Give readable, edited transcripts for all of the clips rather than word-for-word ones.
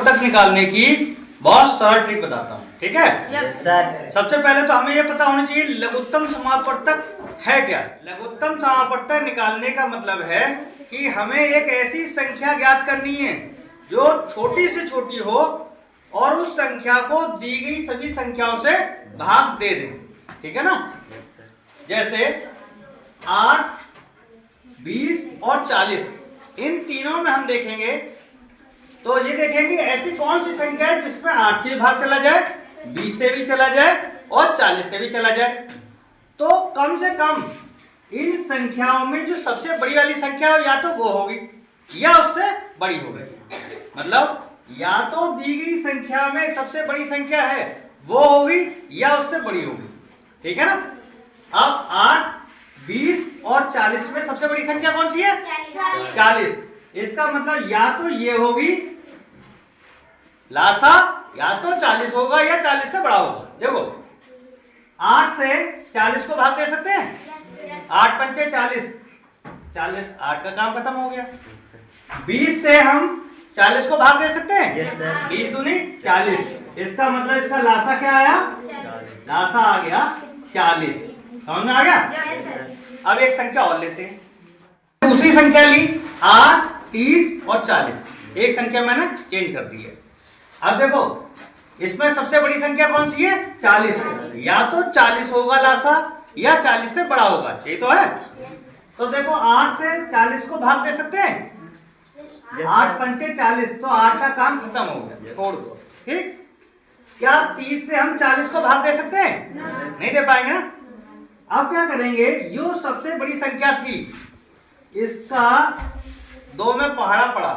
तक निकालने की बहुत सरल ट्रिक बताता हूँ, ठीक है? सबसे पहले तो हमें यह पता होना चाहिए लघुत्तम समापवर्तक है क्या। लघुत्तम समापवर्तक निकालने का मतलब है कि हमें एक ऐसी संख्या ज्ञात करनी है जो छोटी से छोटी हो और उस संख्या को दी गई सभी संख्याओं से भाग दे दे, ठीक है ना? जैसे 8, 20 और 40, इन तीनों में हम देखेंगे तो ये देखेंगे ऐसी कौन सी संख्या है जिसमें 8 से भाग चला जाए, 20 से भी चला जाए और 40 से भी चला जाए। तो कम से कम इन संख्याओं में जो सबसे बड़ी वाली संख्या है या तो वो होगी या उससे बड़ी होगी। मतलब या तो दी गई संख्या में सबसे बड़ी संख्या है वो होगी या उससे बड़ी होगी, ठीक है ना? अब 8, 20 और 40 में सबसे बड़ी संख्या कौन सी है? 40। इसका मतलब या तो ये होगी लासा, या तो 40 होगा या 40 से बड़ा होगा। देखो 8 से 40 को भाग दे सकते हैं, 8 पंचे 40, 40, 8 का काम खत्म हो गया। 20 से हम 40 को भाग दे सकते हैं, 20 दूनी 40। इसका मतलब इसका लासा क्या आया? लासा आ गया 40। समझ में आ गया? अब एक संख्या और लेते हैं, दूसरी संख्या ली 8, 30 और 40। एक संख्या मैंने चेंज कर दी है। अब देखो इसमें सबसे बड़ी संख्या कौन सी है? 40। या तो 40 होगा लासा या 40 से बड़ा होगा, ये तो है। तो देखो 8 से 40 को भाग दे सकते हैं, 8 पंचे 40, तो 8 का काम खत्म हो गया, छोड़ दो, ठीक। क्या 30 से हम 40 को भाग दे सकते हैं? नहीं दे पाएंगे ना। अब क्या करेंगे, जो सबसे बड़ी संख्या थी इसका 2 में पहाड़ा पड़ा,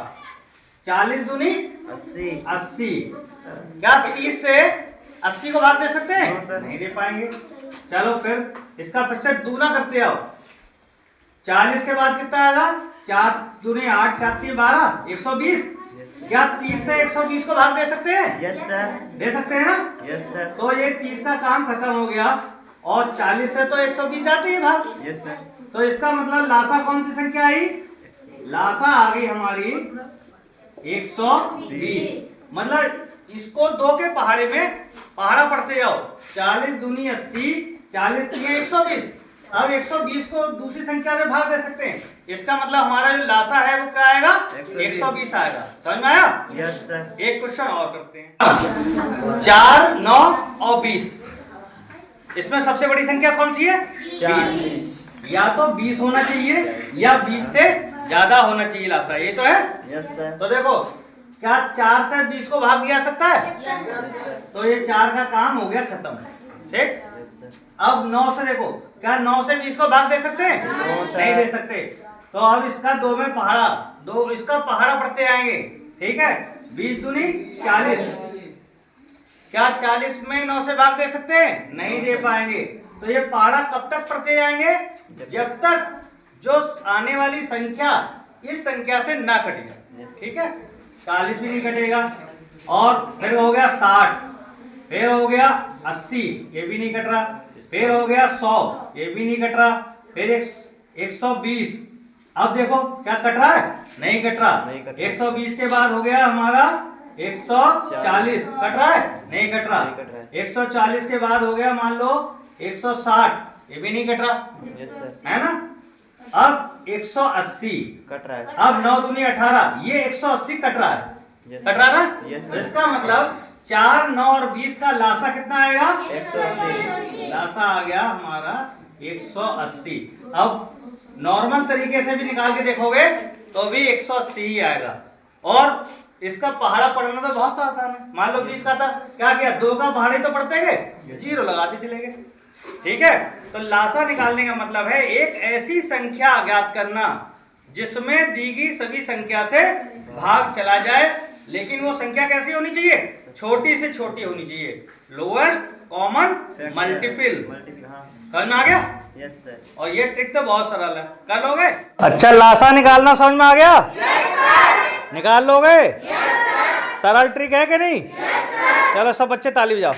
40 दूनी 80। क्या 30 से 80 को भाग दे सकते हैं? नहीं दे पाएंगे। चलो फिर इसका फिर से दूना करते आओ, 40 के बाद कितना आएगा? 4 दूनी 8, 4 3 12, 120। क्या 30 से 120 को भाग दे सकते हैं? Yes sir. दे सकते हैं ना? Yes sir. तो ये 30 का काम खत्म हो गया और 40 से तो 120 जाती है भाग। Yes sir. तो इसका मतलब लासा कौन सी संख्या आई? लासा आ गई हमारी 120। मतलब इसको 2 के पहाड़े में पहाड़ा पढ़ते जाओ, 40 दूनी 80, 40 तीन 120। अब 120 को दूसरी संख्या से भाग दे सकते हैं, इसका मतलब हमारा जो लासा है वो क्या आएगा? 120 आएगा। समझ में आया? Yes sir. एक क्वेश्चन और करते हैं, 4, 9 और 20, इसमें सबसे बड़ी संख्या कौन सी है? 40। या तो 20 होना चाहिए या 20 से ज्यादा होना चाहिए लासा, ये तो है। Yes sir. तो देखो क्या 4 से 20 को भाग दिया सकता है? तो ये 4 का काम हो गया खत्म, ठीक। अब 9 से देखो, क्या 9 से 20 को भाग दे सकते हैं? नहीं दे सकते। तो अब इसका 2 में पहाड़ा, 2 इसका पहाड़ा पढ़ते आएंगे, ठीक है। 20 दूनी 40। क्या 40 में 9 से भाग दे सकते हैं? नहीं दे पाएंगे। तो ये पहाड़ा कब तक पढ़ते जाएंगे? जब तक जो आने वाली संख्या इस संख्या से ना कटेगा, ठीक है। 40 भी नहीं कटेगा, और फिर हो गया 60, फिर हो गया 80, ये भी नहीं कट रहा, फिर हो गया 100, ये भी नहीं कट रहा, फिर 120। अब देखो क्या कट रहा है? नहीं कट रहा। 120 के बाद हो गया हमारा 140, कट रहा है? नहीं कट रहा। 140 के बाद हो गया मान लो 160, ये भी नहीं कट रहा, है ना। अब 180 कट रहा है। अब 9 दूनी 18, ये 180 कट रहा है, कट रहा ना। तो इसका मतलब 4, 9 और 20 का लासा कितना आएगा? 180। लासा आ गया हमारा 180। अब नॉर्मल तरीके से भी निकाल के देखोगे तो भी 180 ही आएगा। और इसका पहाड़ा पढ़ना तो बहुत आसान है। मान लो 20 का था, क्या किया? 2 का पहाड़े तो पढ़ते गए, 0 लगाते चले गए, ठीक है। तो लासा निकालने का मतलब है एक ऐसी संख्या ज्ञात करना जिसमें दी गई सभी संख्या से भाग चला जाए, लेकिन वो संख्या कैसी होनी चाहिए? छोटी से छोटी होनी चाहिए, लोएस्ट कॉमन मल्टीपल। समझ में आ गया? Yes sir. और ये ट्रिक तो बहुत सरल है, कर लोगे? अच्छा, लासा निकालना समझ में आ गया? Yes sir. निकाल लोगे? Yes sir. सरल ट्रिक है कि नहीं? Yes sir. चलो सब बच्चे ताली बजाओ।